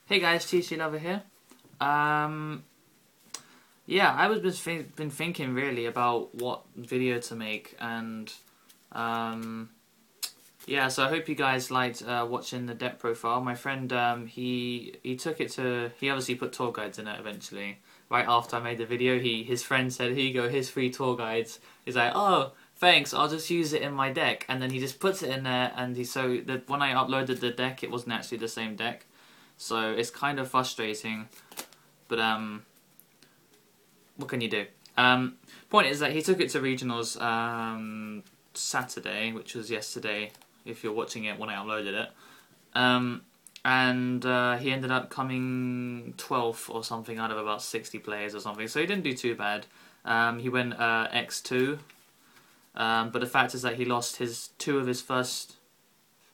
Hey guys, TCGLover here. Yeah, I was just been thinking really about what video to make, and yeah, so I hope you guys liked watching the deck profile. My friend, he took it to, he obviously put tour guides in it eventually. Right after I made the video, his friend said, "Here you go, here's 3 tour guides." He's like, "Oh, thanks, I'll just use it in my deck," and then he just puts it in there, and when I uploaded the deck, it wasn't actually the same deck. So it's kind of frustrating, but what can you do? Point is that he took it to regionals Saturday, which was yesterday, if you're watching it when I uploaded it, and he ended up coming 12th or something out of about 60 players or something, so he didn't do too bad. He went X2, but the fact is that he lost 2 of his first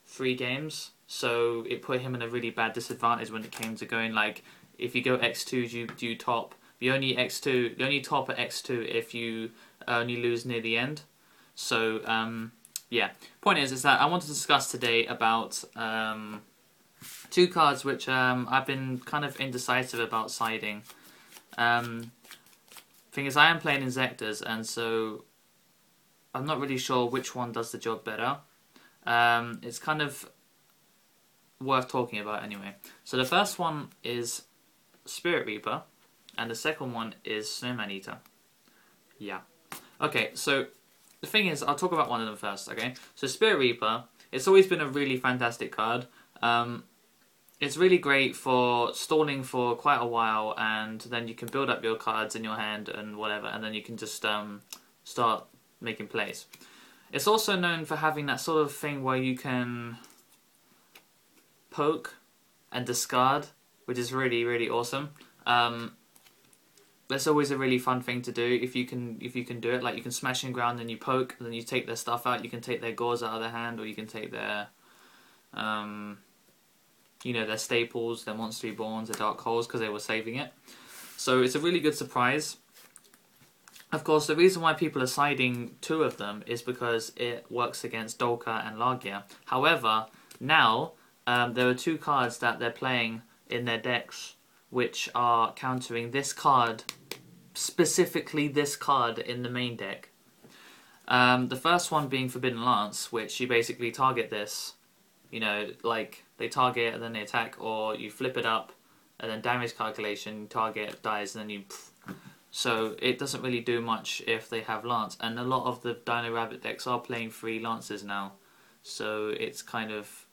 3 games. So it put him in a really bad disadvantage when it came to going, like, if you go X2, you top. You only top at X2 if you only lose near the end. So yeah. Point is that I want to discuss today about 2 cards which I've been kind of indecisive about siding. Thing is, I am playing Insectors, and so I'm not really sure which one does the job better. It's kind of worth talking about anyway. So the first one is Spirit Reaper, and the second one is Snowman Eater. Yeah. Okay, so the thing is, I'll talk about one of them first, okay? So Spirit Reaper, it's always been a really fantastic card. It's really great for stalling for quite a while, and then you can build up your cards in your hand and whatever, and then you can just start making plays. It's also known for having that sort of thing where you can poke and discard, which is really, really awesome. That's always a really fun thing to do if you can do it. Like, you can smash in ground and you poke, and then you take their stuff out. You can take their gauze out of their hand, or you can take their their staples, their monster reborns, their dark holes, because they were saving it. So it's a really good surprise. Of course, the reason why people are siding 2 of them is because it works against Dolka and Lagia. However, now there are 2 cards that they're playing in their decks which are countering this card, specifically this card in the main deck. The first one being Forbidden Lance, which you basically target this, like they target and then they attack, or you flip it up and then damage calculation, target dies and then you... So it doesn't really do much if they have Lance, and a lot of the Dino Rabbit decks are playing 3 Lances now, so it's kind of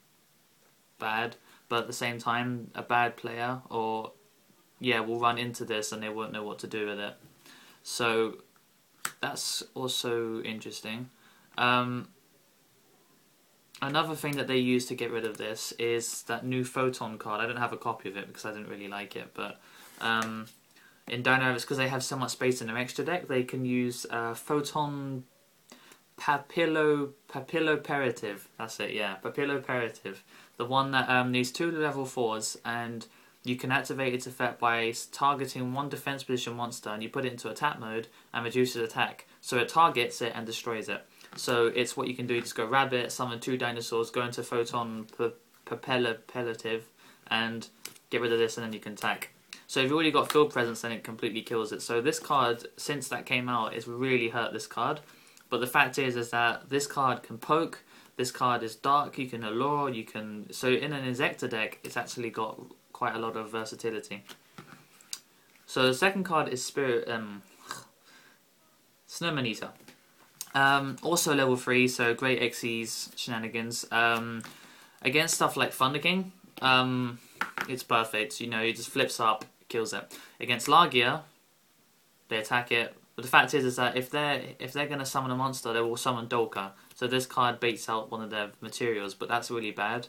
bad. But at the same time, a bad player will run into this and they won't know what to do with it. So that's also interesting. Another thing that they use to get rid of this is that new Photon card. I don't have a copy of it because I didn't really like it, but in Dino Rabbits, because they have so much space in their extra deck, they can use Photon Papilloperative. That's it, yeah, Papilloperative. The one that needs 2 level 4s, and you can activate its effect by targeting 1 defense position monster, and you put it into attack mode and reduces attack. So it targets it and destroys it. So it's what you can do. You just go Rabbit, summon 2 dinosaurs, go into Photon Papilloperative, and get rid of this, and then you can attack. So if you've already got Field Presence, then it completely kills it. So this card, since that came out, it's really hurt this card. But the fact is that this card can poke, this card is dark, you can allure, you can... So in an Insector deck, it's actually got quite a lot of versatility. So the second card is Snowman Eater. Also level 3, so great XE's shenanigans. Against stuff like Thunder King, it's perfect. It just flips up, kills it. Against Lagia, they attack it. But the fact is that if they're going to summon a monster, they will summon Dolka. So this card baits out one of their materials, but that's really bad.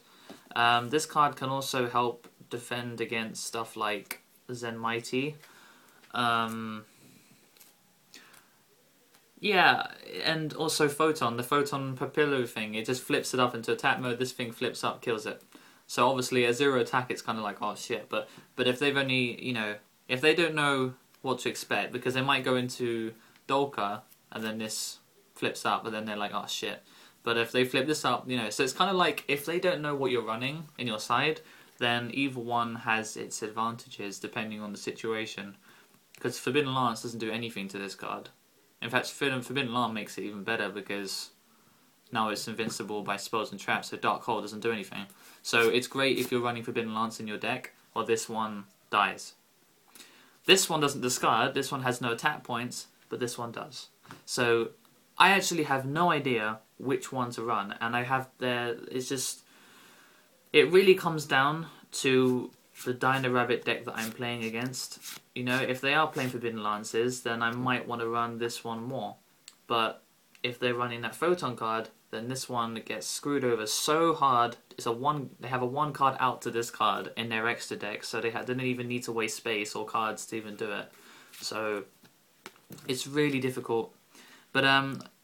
This card can also help defend against stuff like Zen Mighty. Yeah, and also Photon, the Photon Papillo thing. It just flips it up into attack mode. This thing flips up, kills it. So obviously at 0 attack, it's kind of like, oh shit. But if they've only, if they don't know what to expect, because they might go into Dolka and then this flips up, and then they're like, oh shit. But if they flip this up, so it's kind of like, if they don't know what you're running in your side, then either one has its advantages depending on the situation. Because Forbidden Lance doesn't do anything to this card. In fact, Forbidden Lance makes it even better because now it's invincible by spells and traps, so Dark Hole doesn't do anything. So it's great if you're running Forbidden Lance in your deck, or this one dies. This one doesn't discard, this one has no attack points, but this one does. So I actually have no idea which one to run, and I have it's just, it really comes down to the Dino Rabbit deck that I'm playing against. You know, if they are playing Forbidden Lances, then I might want to run this one more. But if they're running that Photon card, then this one gets screwed over so hard. They have a 1 card out to this card in their extra deck, so they didn't even need to waste space or cards to even do it. So it's really difficult. But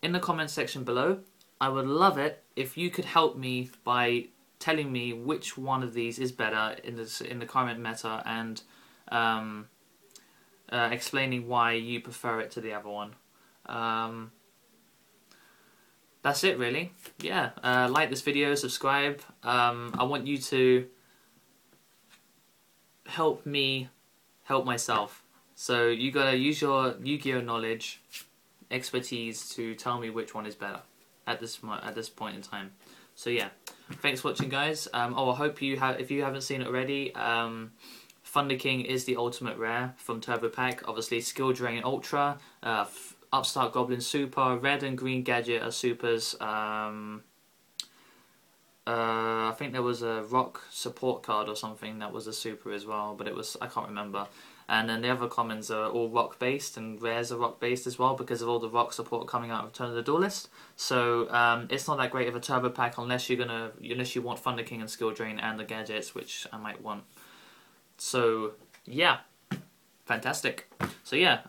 in the comment section below, I would love it if you could help me by telling me which one of these is better in the current meta, and explaining why you prefer it to the other one. That's it, really. Yeah, like this video, subscribe. I want you to help me help myself. So you gotta use your Yu-Gi-Oh knowledge, expertise to tell me which one is better at this point in time. So yeah, thanks for watching, guys. I hope if you haven't seen it already, Thunder King is the ultimate rare from Turbo Pack. Obviously, Skill Drain Ultra, Upstart Goblin Super, Red and Green Gadget are supers. I think there was a Rock support card or something that was a super as well, but I can't remember. And then the other commons are all rock based, and rares are rock based as well because of all the rock support coming out of Return of the Duelist. So it's not that great of a turbo pack unless you want Thunder King and Skill Drain and the gadgets, which I might want. So yeah, fantastic. So yeah,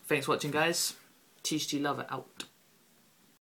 thanks for watching, guys. TCGLover out.